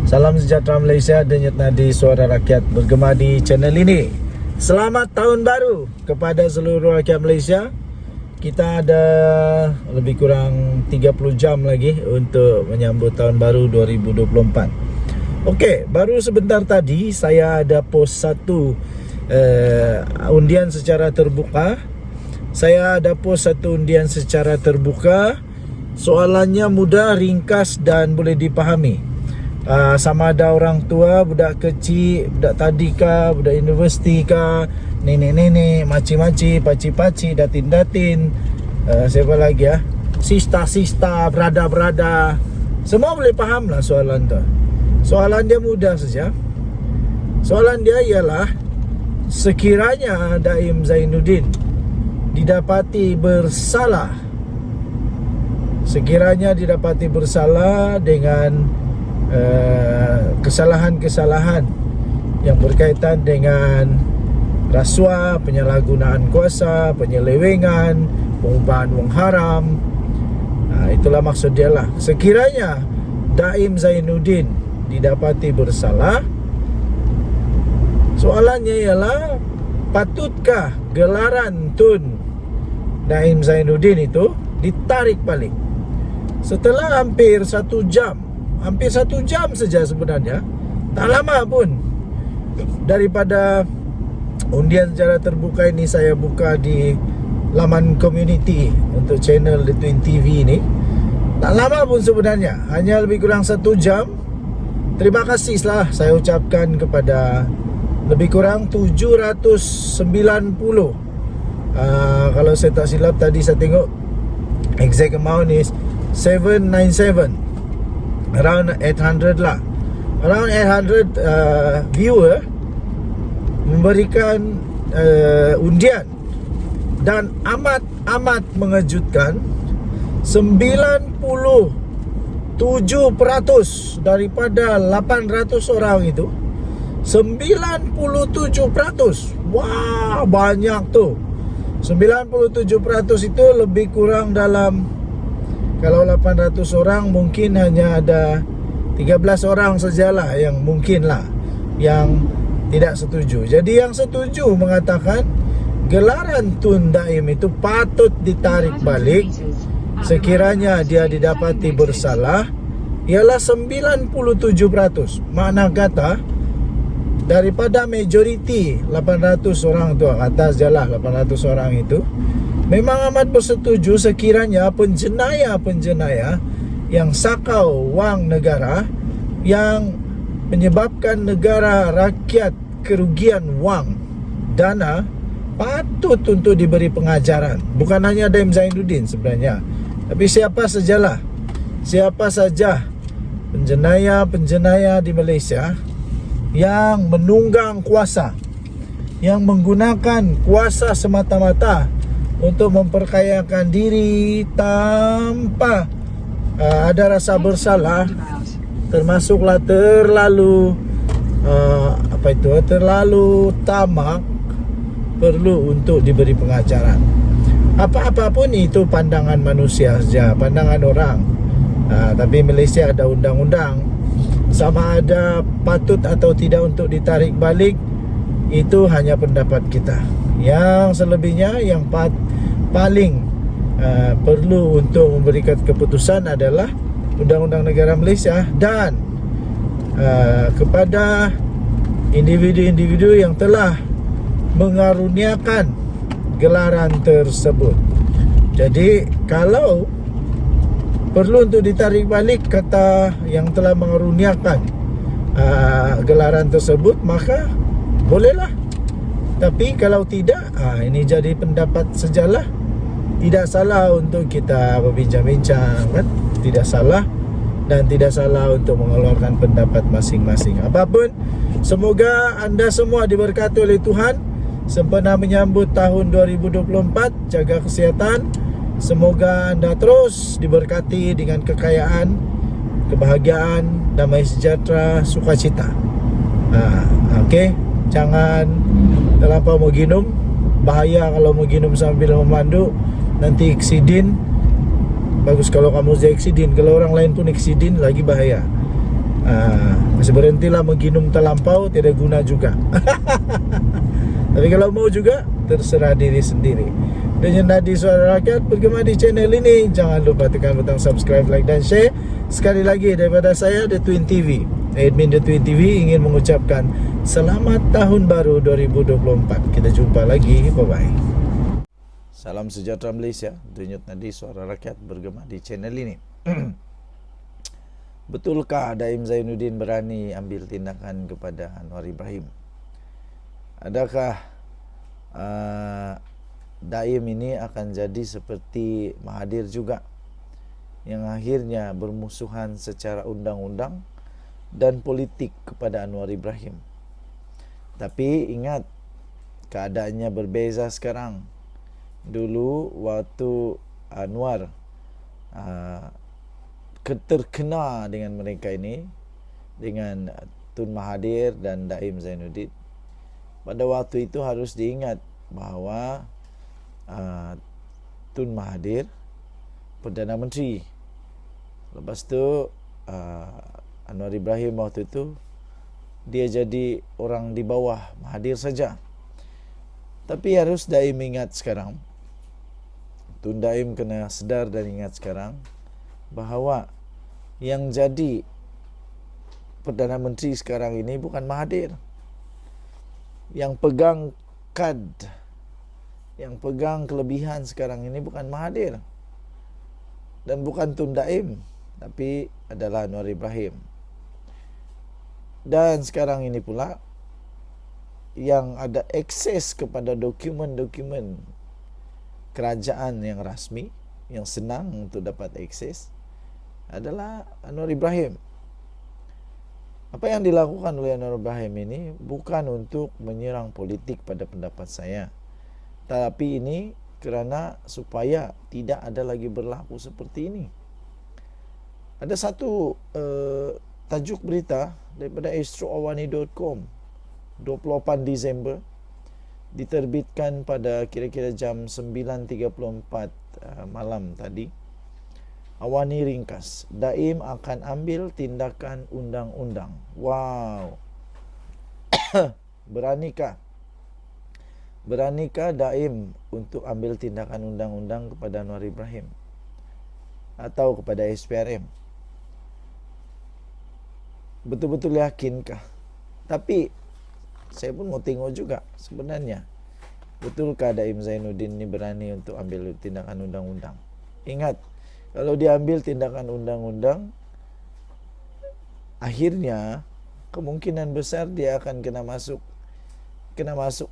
Salam sejahtera Malaysia, denyut nadi suara rakyat bergema di channel ini. Selamat tahun baru kepada seluruh rakyat Malaysia. Kita ada lebih kurang 30 jam lagi untuk menyambut tahun baru 2024. Okey, baru sebentar tadi saya ada post satu undian secara terbuka. Soalannya mudah, ringkas dan boleh dipahami. Sama ada orang tua, budak kecil, budak tadika, budak universiti ka, nenek-nenek, makcik-makcik, pakcik-pakcik, datin-datin, siapa lagi ya, sista-sista, berada-berada, semua boleh faham lah soalan tu. Soalan dia mudah saja. Soalan dia ialah, sekiranya Daim Zainuddin didapati bersalah dengan kesalahan-kesalahan yang berkaitan dengan rasuah, penyalahgunaan kuasa, penyelewengan, pengubahan wang haram. Itulah maksud dia lah. Sekiranya Daim Zainuddin didapati bersalah, soalannya ialah, patutkah gelaran Tun Daim Zainuddin itu ditarik balik? Setelah hampir satu jam saja sebenarnya, tak lama pun daripada undian secara terbuka ini saya buka di laman community untuk channel The Twin TV ini. Tak lama pun sebenarnya, hanya lebih kurang 1 jam. Terima kasih lah saya ucapkan kepada lebih kurang 790, kalau saya tak silap tadi saya tengok exact amount is 797, around 800 lah. Around 800 viewer memberikan undian. Dan amat mengejutkan, 97% daripada 800 orang itu, 97%. Wah, banyak tu. 97% itu lebih kurang dalam, kalau 800 orang mungkin hanya ada 13 orang sajalah yang mungkinlah yang tidak setuju. Jadi yang setuju mengatakan gelaran Tun Daim itu patut ditarik balik sekiranya dia didapati bersalah, ialah 97%. Makna kata, daripada majoriti 800 orang tu, atas je lah 800 orang itu, memang amat bersetuju sekiranya penjenayah yang sakau wang negara, yang menyebabkan negara rakyat kerugian wang dana, patut untuk diberi pengajaran. Bukan hanya Daim Zainuddin sebenarnya, tapi siapa saja penjenayah di Malaysia yang menunggang kuasa, yang menggunakan kuasa semata-mata untuk memperkayakan diri tanpa ada rasa bersalah, termasuklah terlalu tamak, perlu untuk diberi pengajaran. Apa-apapun itu pandangan manusia saja, pandangan orang. Tapi Malaysia ada undang-undang. Sama ada patut atau tidak untuk ditarik balik, itu hanya pendapat kita. Yang selebihnya, yang paling perlu untuk memberikan keputusan adalah Undang-Undang Negara Malaysia dan kepada individu-individu yang telah mengaruniakan gelaran tersebut. Jadi kalau perlu untuk ditarik balik kata yang telah mengaruniakan gelaran tersebut, maka bolehlah. Tapi kalau tidak, ini jadi pendapat sejalah. Tidak salah untuk kita berbincang-bincang, kan? Tidak salah, dan tidak salah untuk mengeluarkan pendapat masing-masing. Apapun, semoga anda semua diberkati oleh Tuhan. sempena menyambut tahun 2024. Jaga kesehatan. Semoga anda terus diberkati dengan kekayaan, kebahagiaan, damai sejahtera, sukacita. Okey, jangan terlampau menginum. Bahaya kalau menginum sambil memandu, nanti eksidin. Bagus kalau kamu saja eksidin, kalau orang lain pun eksidin lagi bahaya. Masih berhentilah menginum terlampau, tidak guna juga. Tapi kalau mau juga, terserah diri sendiri. Dengan Nadi Suara Rakyat bergema di channel ini. Jangan lupa tekan butang subscribe, like dan share. Sekali lagi daripada saya, The Twin TV, admin The Twin TV, ingin mengucapkan selamat tahun baru 2024. Kita jumpa lagi, bye-bye. Salam sejahtera Malaysia. Denyut Nadi Suara Rakyat bergema di channel ini. Betulkah Daim Zainuddin berani ambil tindakan kepada Anwar Ibrahim? Adakah Daim ini akan jadi seperti Mahathir juga, yang akhirnya bermusuhan secara undang-undang dan politik kepada Anwar Ibrahim? Tapi ingat, keadaannya berbeza sekarang. Dulu waktu Anwar terkena dengan mereka ini, dengan Tun Mahathir dan Daim Zainuddin, pada waktu itu harus diingat bahawa Tun Mahathir Perdana Menteri, lepas tu Anwar Ibrahim waktu itu dia jadi orang di bawah Mahathir saja. Tapi harus Daim ingat sekarang, Tun Daim kena sedar dan ingat sekarang bahawa yang jadi Perdana Menteri sekarang ini bukan Mahathir. Yang pegang kad, yang pegang kelebihan sekarang ini bukan Mahathir dan bukan Tun Daim, tapi adalah Anwar Ibrahim. Dan sekarang ini pula yang ada akses kepada dokumen-dokumen kerajaan yang rasmi, yang senang untuk dapat akses, adalah Anwar Ibrahim. Apa yang dilakukan oleh Anwar Ibrahim ini bukan untuk menyerang politik pada pendapat saya, tapi ini kerana supaya tidak ada lagi berlaku seperti ini. Ada satu tajuk berita daripada astroawani.com 28 Disember, diterbitkan pada kira-kira jam 9.34 malam tadi. Awani ringkas, Daim akan ambil tindakan undang-undang. Wow. Beranikah Daim untuk ambil tindakan undang-undang kepada Anwar Ibrahim atau kepada SPRM? Betul-betul yakinkah? Tapi saya pun mau tengok juga sebenarnya, betulkah Daim Zainuddin ini berani untuk ambil tindakan undang-undang? Ingat, kalau dia ambil tindakan undang-undang, akhirnya kemungkinan besar dia akan kena masuk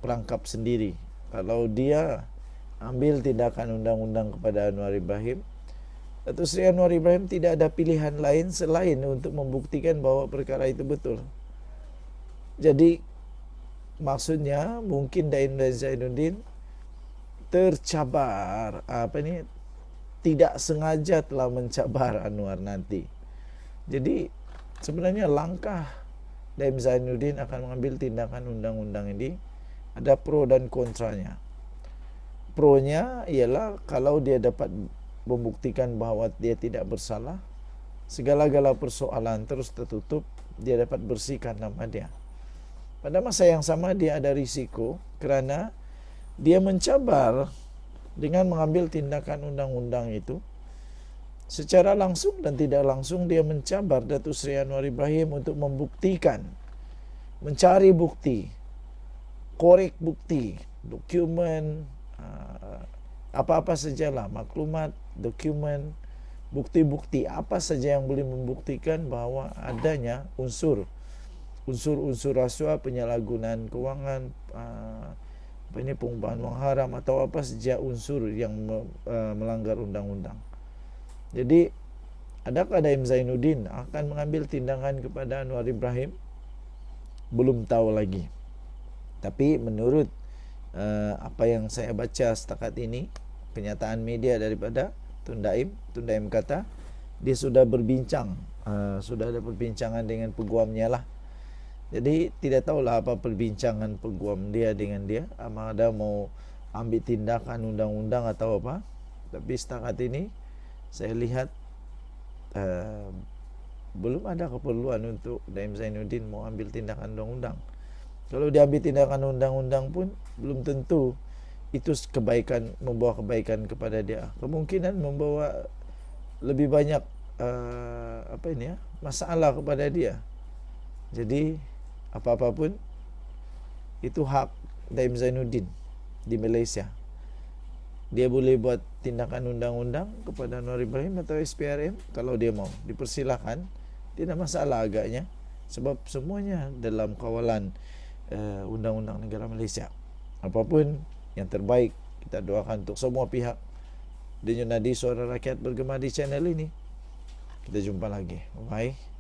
perangkap sendiri. Kalau dia ambil tindakan undang-undang kepada Anwar Ibrahim, Datuk Seri Anwar Ibrahim tidak ada pilihan lain selain untuk membuktikan bahawa perkara itu betul. Jadi maksudnya mungkin Daim Zainuddin tercabar, tidak sengaja telah mencabar Anwar nanti. Jadi sebenarnya langkah Daim Zainuddin akan mengambil tindakan undang-undang ini ada pro dan kontranya. Pronya ialah kalau dia dapat membuktikan bahawa dia tidak bersalah, segala-gala persoalan terus tertutup, dia dapat bersihkan nama dia. Pada masa yang sama dia ada risiko kerana dia mencabar dengan mengambil tindakan undang-undang itu. Secara langsung dan tidak langsung dia mencabar Datuk Seri Anwar Ibrahim untuk membuktikan, mencari bukti, korek bukti, dokumen, apa-apa sajalah, maklumat, dokumen, bukti-bukti apa saja yang boleh membuktikan bahawa adanya unsur rasuah, penyalahgunaan kewangan, pengumpulan wang haram atau apa saja unsur yang melanggar undang-undang. Jadi adakah Daim Zainuddin akan mengambil tindakan kepada Anwar Ibrahim? Belum tahu lagi. Tapi menurut apa yang saya baca setakat ini, kenyataan media daripada Tun Daim kata dia sudah berbincang, sudah ada perbincangan dengan peguamnya lah. Jadi tidak tahulah apa perbincangan peguam dia dengan dia, ama ada mau ambil tindakan undang-undang atau apa. Tapi setakat ini saya lihat belum ada keperluan untuk Daim Zainuddin mau ambil tindakan undang-undang. Kalau diambil tindakan undang-undang pun belum tentu itu kebaikan, membawa kebaikan kepada dia. Kemungkinan membawa lebih banyak masalah kepada dia. Jadi apa-apa pun itu hak Daim Zainuddin di Malaysia. Dia boleh buat tindakan undang-undang kepada Anwar Ibrahim atau SPRM kalau dia mau, dipersilakan, tidak masalah agaknya, sebab semuanya dalam kawalan undang-undang negara Malaysia. Apapun yang terbaik, kita doakan untuk semua pihak. Denyut Nadi Suara Rakyat bergema di channel ini. Kita jumpa lagi. Bye.